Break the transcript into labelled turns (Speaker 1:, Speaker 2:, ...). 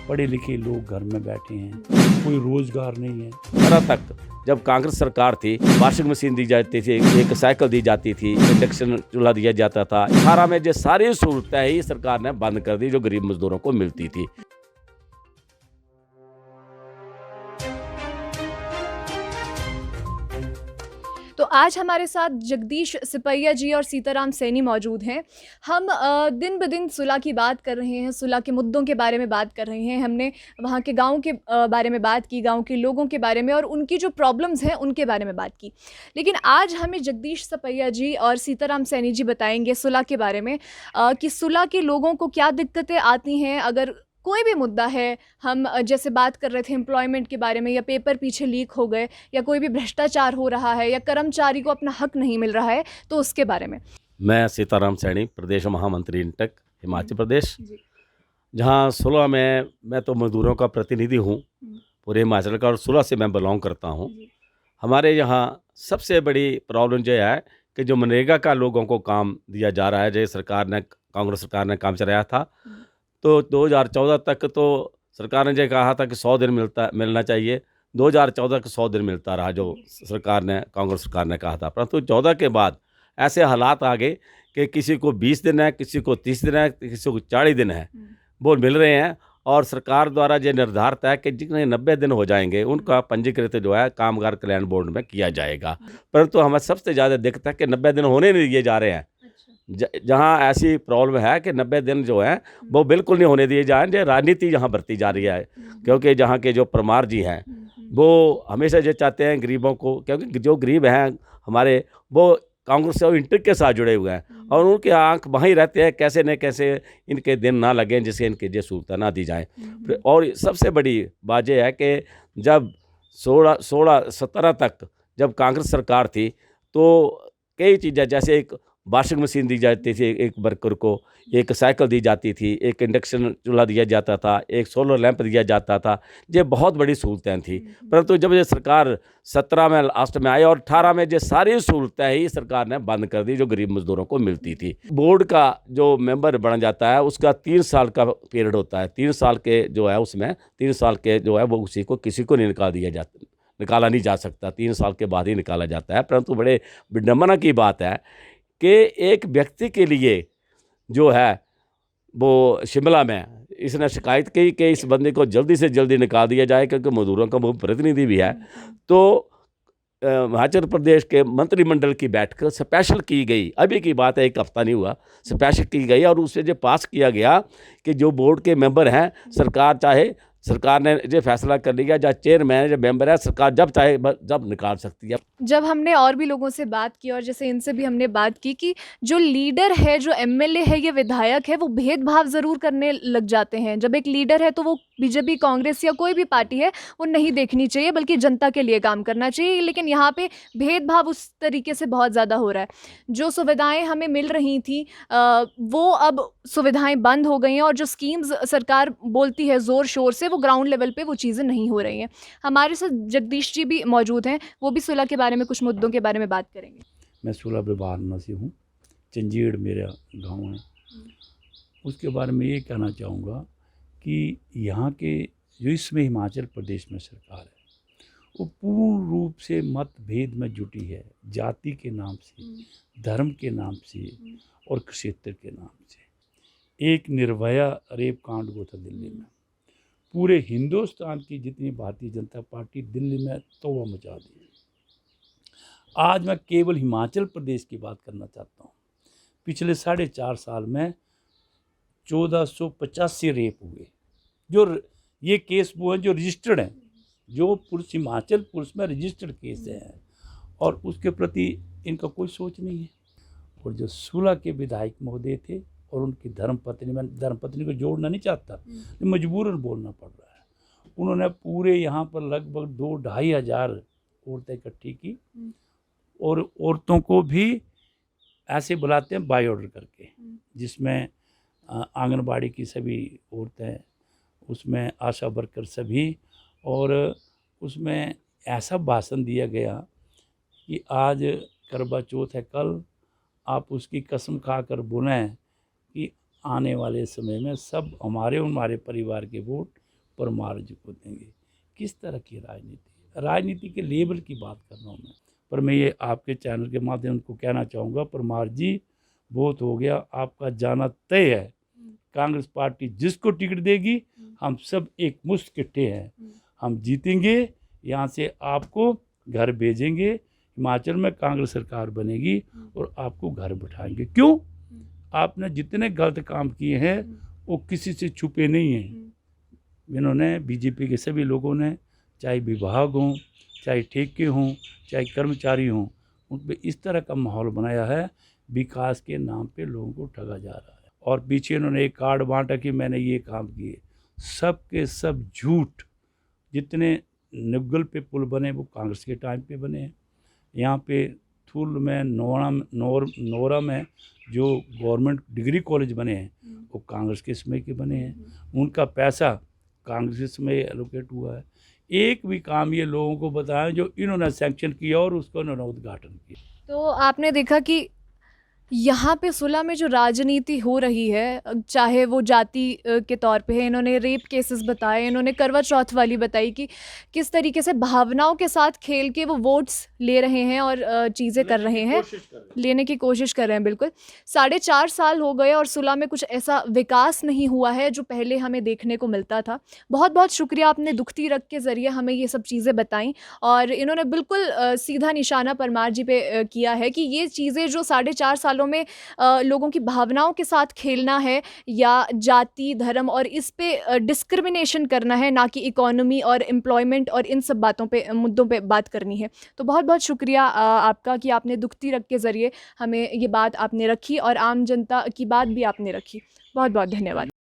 Speaker 1: पढ़े लिखे लोग घर में बैठे हैं, कोई रोजगार नहीं है।
Speaker 2: 18 तक जब कांग्रेस सरकार थी, वॉशिंग मशीन दी जाती थी, एक साइकिल दी जाती थी, इंडक्शन चूल्हा दिया जाता था। 18 में जो सारी सहूलतें ही सरकार ने बंद कर दी जो गरीब मजदूरों को मिलती थी।
Speaker 3: तो आज हमारे साथ जगदीश सिपैया जी और सीताराम सैनी मौजूद हैं। हम दिन ब दिन सुलह की बात कर रहे हैं, सुलह के मुद्दों के बारे में बात कर रहे हैं। हमने वहाँ के गाँव के बारे में बात की, गाँव के लोगों के बारे में और उनकी जो प्रॉब्लम्स हैं उनके बारे में बात की। लेकिन आज हमें जगदीश सिपैया जी और सीताराम सैनी जी बताएंगे सुलह के बारे में कि सुलह के लोगों को क्या दिक्कतें आती हैं। अगर कोई भी मुद्दा है, हम जैसे बात कर रहे थे एम्प्लॉयमेंट के बारे में, या पेपर पीछे लीक हो गए, या कोई भी भ्रष्टाचार हो रहा है, या कर्मचारी को अपना हक नहीं मिल रहा है, तो उसके बारे में।
Speaker 2: मैं सीताराम सैनी, प्रदेश महामंत्री इंटक, हिमाचल प्रदेश।
Speaker 3: जी।
Speaker 2: जहाँ सुलह में मैं तो मजदूरों का प्रतिनिधि हूँ पूरे हिमाचल का, और सुलह से मैं बिलोंग करता हूँ। हमारे यहाँ सबसे बड़ी प्रॉब्लम जो है कि जो मनरेगा का लोगों को काम दिया जा रहा है, जो सरकार ने, कांग्रेस सरकार ने काम चलाया था, तो 2014 तक तो सरकार ने ये कहा था कि 100 दिन मिलना चाहिए। 2014 के 100 दिन मिलता रहा जो सरकार ने, कांग्रेस सरकार ने कहा था। परंतु 14 के बाद ऐसे हालात आ गए कि किसी को 20 दिन है, किसी को 30 दिन है, किसी को 40 दिन है, वो मिल रहे हैं। और सरकार द्वारा ये निर्धारित है कि जितने 90 दिन हो जाएंगे उनका पंजीकृत जो है कामगार कल्याण बोर्ड में किया जाएगा। परंतु हमें सबसे ज़्यादा दिक्कत है कि 90 दिन होने नहीं दिए जा रहे हैं। जहाँ ऐसी प्रॉब्लम है कि 90 दिन जो है वो बिल्कुल नहीं होने दिए जा रहे हैं। राजनीति यहाँ बरती जा रही है, क्योंकि जहाँ के जो परमार जी हैं वो हमेशा ये चाहते हैं गरीबों को, क्योंकि जो गरीब हैं हमारे, वो कांग्रेस और इंटक के साथ जुड़े हुए हैं और उनके आंख वहीं रहते हैं कैसे न कैसे इनके दिन ना लगें, जिससे इनके ये सहूलतें ना दी जाएँ। और सबसे बड़ी बात यह है कि जब 16-17 तक जब कांग्रेस सरकार थी तो कई चीज़ें, जैसे एक वॉशिंग मशीन दी जाती थी एक वर्कर को, एक साइकिल दी जाती थी, एक इंडक्शन चूल्हा दिया जाता था, एक सोलर लैंप दिया जाता था। ये बहुत बड़ी सहूलतें थी। परंतु जब ये सरकार 17 में लास्ट में आई और 18 में ये सारी सहूलतें ही सरकार ने बंद कर दी जो गरीब मजदूरों को मिलती थी। बोर्ड का जो मेंबर बन जाता है उसका 3 साल का पीरियड होता है। 3 साल के जो है उसमें 3 साल के जो है वो किसी को नहीं निकाला नहीं जा सकता। 3 साल के बाद ही निकाला जाता है। परंतु बड़े विडंबना की बात है कि एक व्यक्ति के लिए जो है वो शिमला में इसने शिकायत की कि इस बंदे को जल्दी से जल्दी निकाल दिया जाए, क्योंकि मजदूरों का वो प्रतिनिधि भी है। तो हिमाचल प्रदेश के मंत्रिमंडल की बैठक स्पेशल की गई, अभी की बात है, 1 हफ्ता नहीं हुआ, स्पेशल की गई और उससे जो पास किया गया कि जो बोर्ड के मेंबर हैं, सरकार ने ये फैसला कर लिया, जो चेयरमैन जो मेंबर है, सरकार जब चाहे जब निकाल सकती है।
Speaker 3: जब हमने और भी लोगों से बात की और जैसे इनसे भी हमने बात की कि जो लीडर है, जो एमएलए है, ये विधायक है, वो भेदभाव ज़रूर करने लग जाते हैं। जब एक लीडर है तो वो बीजेपी, कांग्रेस या कोई भी पार्टी है वो नहीं देखनी चाहिए, बल्कि जनता के लिए काम करना चाहिए। लेकिन यहाँ पे भेदभाव उस तरीके से बहुत ज़्यादा हो रहा है। जो सुविधाएं हमें मिल रही थी वो अब सुविधाएं बंद हो गई हैं, और जो स्कीम्स सरकार बोलती है ज़ोर शोर से, वो ग्राउंड लेवल पे वो चीज़ें नहीं हो रही हैं। हमारे साथ जगदीश जी भी मौजूद हैं, वो भी सुलह के बारे में, कुछ मुद्दों के बारे में बात करेंगे।
Speaker 1: मैं सुलह विभाग से हूँ, चंजीड़ मेरा गांव है। उसके बारे में ये कहना चाहूँगा कि यहाँ के जो इसमें हिमाचल प्रदेश में सरकार है वो पूर्ण रूप से मतभेद में जुटी है, जाति के नाम से, धर्म के नाम से और क्षेत्र के नाम से। एक निर्भया रेप कांड हुआ था दिल्ली में, पूरे हिंदुस्तान की जितनी भारतीय जनता पार्टी दिल्ली में तौबा मचा दी। आज मैं केवल हिमाचल प्रदेश की बात करना चाहता हूँ। पिछले 4.5 साल में 1485 रेप हुए, जो ये केस वो हैं जो रजिस्टर्ड हैं, जो पुलिस, हिमाचल पुलिस में रजिस्टर्ड केस हैं, और उसके प्रति इनका कोई सोच नहीं है। और जो सुलह के विधायक महोदय थे और उनकी धर्मपत्नी, मैं धर्मपत्नी को जोड़ना नहीं चाहता, मजबूरन बोलना पड़ रहा है, उन्होंने पूरे यहाँ पर लगभग 2-2.5 हज़ार औरतें इकट्ठी की, और औरतों को भी ऐसे बुलाते हैं बाय ऑर्डर करके, जिसमें आंगनबाड़ी की सभी औरतें, उसमें आशा वर्कर सभी, और उसमें ऐसा भाषण दिया गया कि आज करवा चौथ है, कल आप उसकी कसम खाकर बोलें कि आने वाले समय में सब हमारे परिवार के वोट परमार जी को देंगे। किस तरह की राजनीति के लेवल की बात कर रहा हूँ मैं। पर मैं ये आपके चैनल के माध्यम को कहना चाहूँगा, परमार जी बहुत हो गया, आपका जाना तय है। कांग्रेस पार्टी जिसको टिकट देगी हम सब एक मुश्त इकट्ठे हैं, हम जीतेंगे, यहाँ से आपको घर भेजेंगे, हिमाचल में कांग्रेस सरकार बनेगी और आपको घर बिठाएंगे। क्यों? आपने जितने गलत काम किए हैं वो किसी से छुपे नहीं हैं। इन्होंने बीजेपी के सभी लोगों ने, चाहे विभाग हों, चाहे ठेके हों, चाहे कर्मचारी हों, उन पर इस तरह का माहौल बनाया है, विकास के नाम पे लोगों को ठगा जा रहा है। और पीछे इन्होंने एक कार्ड बांटा कि मैंने ये काम किए, सब के सब झूठ। जितने निगल पे पुल बने वो कांग्रेस के टाइम पे बने हैं। यहाँ पे थूल में नोरा में जो गवर्नमेंट डिग्री कॉलेज बने हैं वो कांग्रेस के समय के बने हैं, उनका पैसा कांग्रेस के समय एलोकेट हुआ है। एक भी काम ये लोगों को बताया जो इन्होंने सैंक्शन किया और उसका इन्होंने उद्घाटन किया।
Speaker 3: तो आपने देखा कि यहाँ पे सुलह में जो राजनीति हो रही है, चाहे वो जाति के तौर पे है, इन्होंने रेप केसेस बताए, इन्होंने करवा चौथ वाली बताई कि किस तरीके से भावनाओं के साथ खेल के वो वोट्स ले रहे हैं और चीज़ें कर रहे हैं, लेने की कोशिश कर रहे हैं। बिल्कुल 4.5 साल हो गए और सुलह में कुछ ऐसा विकास नहीं हुआ है जो पहले हमें देखने को मिलता था। बहुत बहुत शुक्रिया, आपने दुखती रग के ज़रिए हमें ये सब चीज़ें बताई और इन्होंने बिल्कुल सीधा निशाना परमार जी पे किया है कि ये चीज़ें जो 4.5 साल में लोगों की भावनाओं के साथ खेलना है या जाति धर्म और इस पे डिस्क्रिमिनेशन करना है, ना कि इकोनॉमी और एम्प्लॉयमेंट और इन सब बातों पे, मुद्दों पे बात करनी है। तो बहुत बहुत शुक्रिया आपका कि आपने दुखती रग के ज़रिए हमें ये बात आपने रखी और आम जनता की बात भी आपने रखी। बहुत बहुत धन्यवाद।